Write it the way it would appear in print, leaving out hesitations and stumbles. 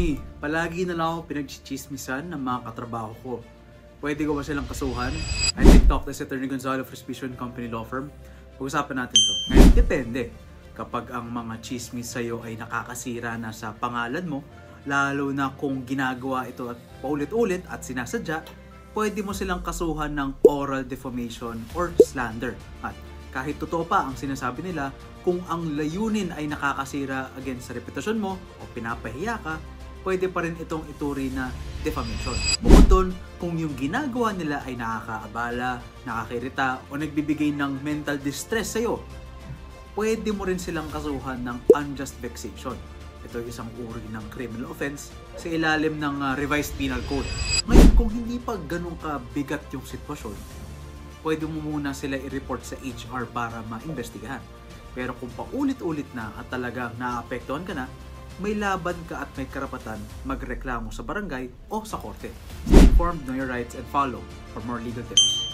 Tony, palagi na lang ako pinagchichismisan ng mga katrabaho ko. Pwede ko ba silang kasuhan? I TikTok this Attorney Gonzalo for Suspicion Company Law Firm. Pag-usapan natin to. Ngayon, depende. Kapag ang mga chismis sa'yo ay nakakasira na sa pangalan mo, lalo na kung ginagawa ito at paulit-ulit at sinasadya, pwede mo silang kasuhan ng oral defamation or slander. At kahit totoo pa ang sinasabi nila, kung ang layunin ay nakakasira against sa reputasyon mo o pinapahiya ka, pwede pa rin itong ituri na defamation. Bukod doon, kung yung ginagawa nila ay nakakaabala, nakakirita o nagbibigay ng mental distress sa'yo, pwede mo rin silang kasuhan ng unjust vexation. Ito ay isang uri ng criminal offense sa ilalim ng Revised Penal Code. Ngayon, kung hindi pa ganun ka bigat yung sitwasyon, pwede mo muna sila i-report sa HR para maimbestigahan. Pero kung paulit-ulit na at talagang naapektuhan ka na, may laban ka at may karapatan magreklamo sa barangay o sa korte. Stay informed, know your rights, and follow for more legal tips.